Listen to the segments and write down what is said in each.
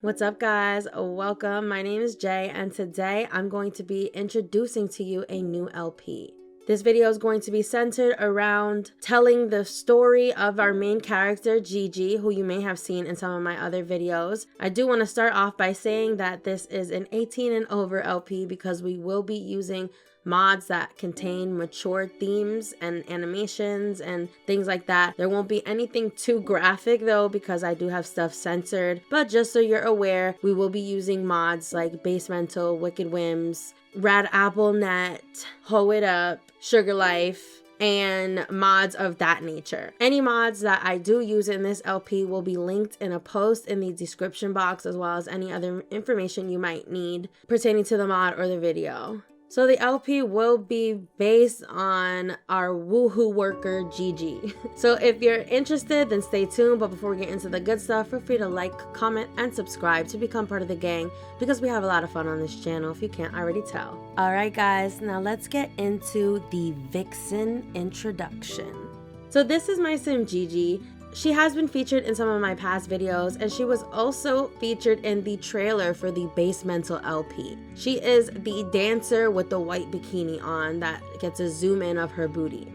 What's up, guys? Welcome. My name is Jay, and today I'm going to be introducing to you a new LP. This video is going to be centered around telling the story of our main character, Gigi, who you may have seen in some of my other videos. I do want to start off by saying that this is an 18 and over LP because we will be using mods that contain mature themes and animations and things like that. There won't be anything too graphic though, because I do have stuff censored, but just so you're aware, we will be using mods like Basemental, Wicked Whims, Rad Apple Net, Hoe It Up, Sugar Life, and mods of that nature. Any mods that I do use in this LP will be linked in a post in the description box, as well as any other information you might need pertaining to the mod or the video. So the LP will be based on our woohoo worker, Gigi. So if you're interested, then stay tuned. But before we get into the good stuff, feel free to like, comment, and subscribe to become part of the gang, because we have a lot of fun on this channel, if you can't already tell. All right, guys, now let's get into the Vixen introduction. So this is my sim, Gigi. She has been featured in some of my past videos, and she was also featured in the trailer for the Basemental LP. She is the dancer with the white bikini on that gets a zoom in of her booty.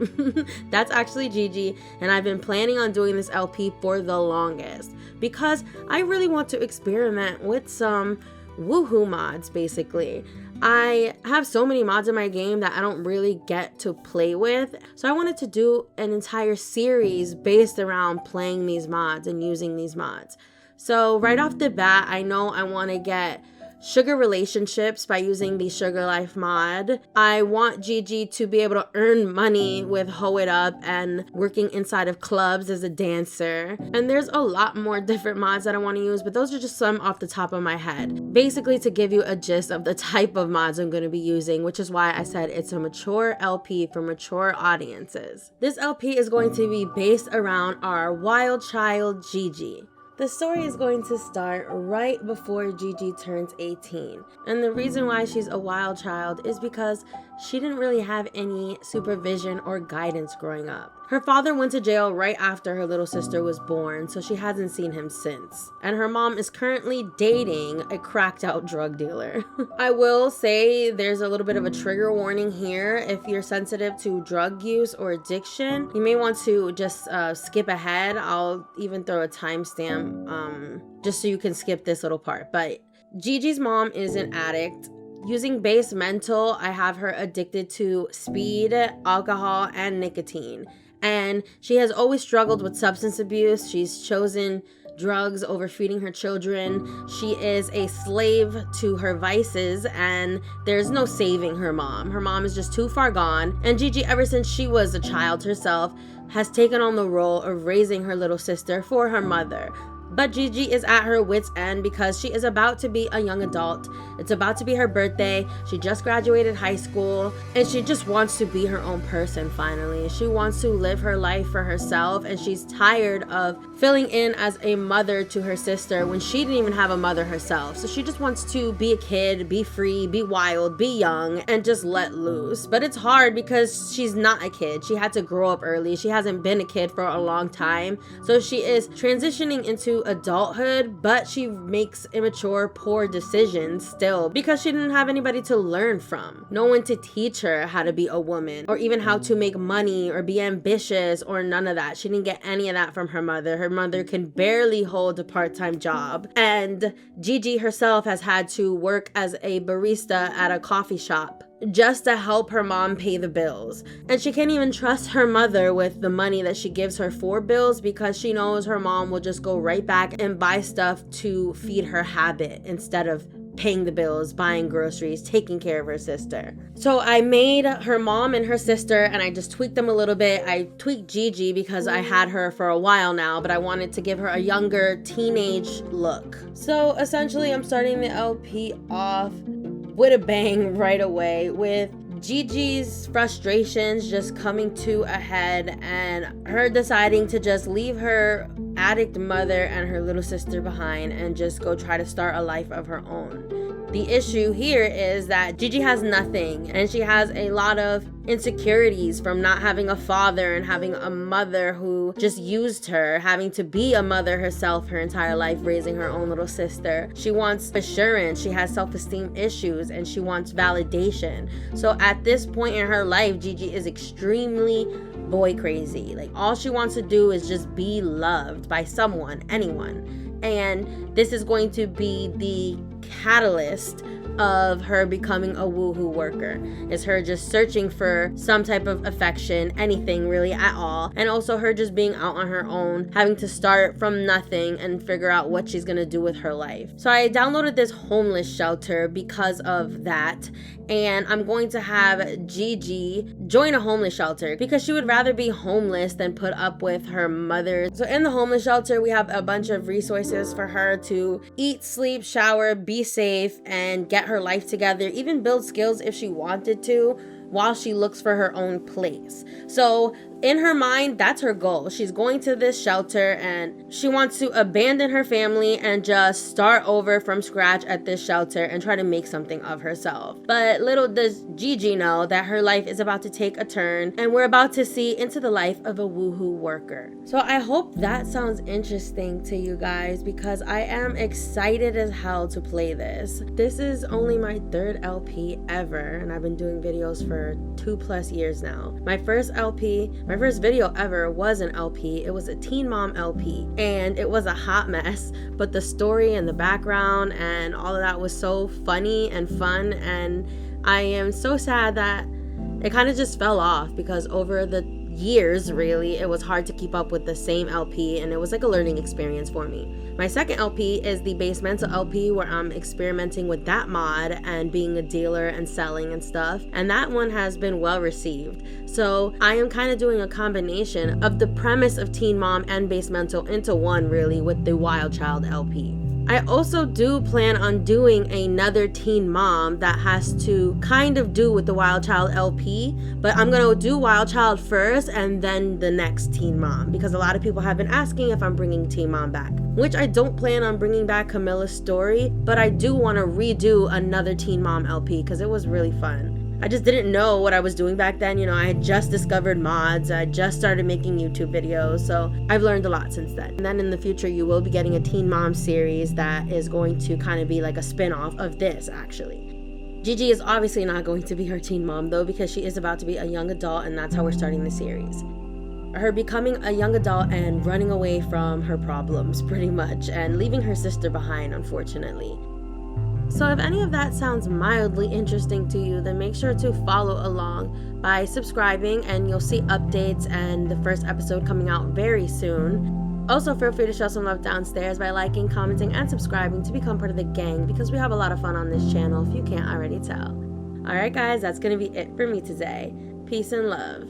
That's actually Gigi, and I've been planning on doing this LP for the longest because I really want to experiment with some woohoo mods, basically. I have so many mods in my game that I don't really get to play with, so I wanted to do an entire series based around playing these mods and using these mods. So right off the bat, I know I want to get sugar relationships by using the Sugar Life mod. I want Gigi to be able to earn money with Hoe It Up and working inside of clubs as a dancer. And there's a lot more different mods that I want to use, but those are just some off the top of my head. Basically to give you a gist of the type of mods I'm going to be using, which is why I said it's a mature LP for mature audiences. This LP is going to be based around our wild child, Gigi. The story is going to start right before Gigi turns 18. And the reason why she's a wild child is because she didn't really have any supervision or guidance growing up. Her father went to jail right after her little sister was born, so she hasn't seen him since. And her mom is currently dating a cracked out drug dealer. I will say there's a little bit of a trigger warning here. If you're sensitive to drug use or addiction, you may want to just skip ahead. I'll even throw a timestamp just so you can skip this little part. But Gigi's mom is an addict. Using Basemental, I have her addicted to speed, alcohol, and nicotine. And she has always struggled with substance abuse. She's chosen drugs over feeding her children. She is a slave to her vices, and there's no saving her mom. Her mom is just too far gone. And Gigi, ever since she was a child herself, has taken on the role of raising her little sister for her mother. But Gigi is at her wit's end because she is about to be a young adult. It's about to be her birthday. She just graduated high school, and she just wants to be her own person finally. She wants to live her life for herself, and she's tired of filling in as a mother to her sister when she didn't even have a mother herself. So she just wants to be a kid, be free, be wild, be young, and just let loose. But it's hard because she's not a kid. She had to grow up early. She hasn't been a kid for a long time. So she is transitioning into adulthood, but she makes immature, poor decisions still because she didn't have anybody to learn from. No one to teach her how to be a woman or even how to make money or be ambitious or none of that. She didn't get any of that from her mother. Her mother can barely hold a part-time job. And Gigi herself has had to work as a barista at a coffee shop just to help her mom pay the bills. And she can't even trust her mother with the money that she gives her for bills because she knows her mom will just go right back and buy stuff to feed her habit instead of paying the bills, buying groceries, taking care of her sister. So I made her mom and her sister, and I just tweaked them a little bit. I tweaked Gigi because I had her for a while now, but I wanted to give her a younger teenage look. So essentially I'm starting the LP off with a bang right away, with Gigi's frustrations just coming to a head and her deciding to just leave her addict mother and her little sister behind and just go try to start a life of her own. The issue here is that Gigi has nothing, and she has a lot of insecurities from not having a father and having a mother who who just used her, having to be a mother herself her entire life, raising her own little sister. She wants assurance, she has self-esteem issues, and she wants validation. So at this point in her life, Gigi is extremely boy crazy. Like, all she wants to do is just be loved by someone, anyone. And this is going to be the catalyst of her becoming a woohoo worker. Is her just searching for some type of affection, anything really at all, and also her just being out on her own, having to start from nothing and figure out what she's gonna do with her life. So I downloaded this homeless shelter because of that, and I'm going to have Gigi join a homeless shelter because she would rather be homeless than put up with her mother. So in the homeless shelter, we have a bunch of resources for her to eat, sleep, shower, be safe, and get her life together, even build skills if she wanted to, while she looks for her own place. So in her mind, that's her goal. She's going to this shelter and she wants to abandon her family and just start over from scratch at this shelter and try to make something of herself. But little does Gigi know that her life is about to take a turn and we're about to see into the life of a woohoo worker. So I hope that sounds interesting to you guys because I am excited as hell to play this. This is only my third LP ever and I've been doing videos for 2+ years now. My first video ever was an LP. It was a Teen Mom LP and it was a hot mess, but the story and the background and all of that was so funny and fun, and I am so sad that it kind of just fell off because over the years, really, it was hard to keep up with the same LP, and it was like a learning experience for me. My second LP is the Basemental LP, where I'm experimenting with that mod and being a dealer and selling and stuff, and that one has been well received. So I am kind of doing a combination of the premise of Teen Mom and Basemental into one, really, with the Wild Child LP. I also do plan on doing another Teen Mom that has to kind of do with the Wild Child LP, but I'm gonna do Wild Child first and then the next Teen Mom, because a lot of people have been asking if I'm bringing Teen Mom back, which I don't plan on bringing back Camilla's story, but I do want to redo another Teen Mom LP because it was really fun. I just didn't know what I was doing back then. You know, I had just discovered mods. I just started making YouTube videos. So I've learned a lot since then. And then in the future, you will be getting a Teen Mom series that is going to kind of be like a spin-off of this, actually. Gigi is obviously not going to be her teen mom, though, because she is about to be a young adult, and that's how we're starting the series. Her becoming a young adult and running away from her problems, pretty much, and leaving her sister behind, unfortunately. So if any of that sounds mildly interesting to you, then make sure to follow along by subscribing, and you'll see updates and the first episode coming out very soon. Also, feel free to show some love downstairs by liking, commenting, and subscribing to become part of the gang, because we have a lot of fun on this channel if you can't already tell. Alright guys, that's going to be it for me today. Peace and love.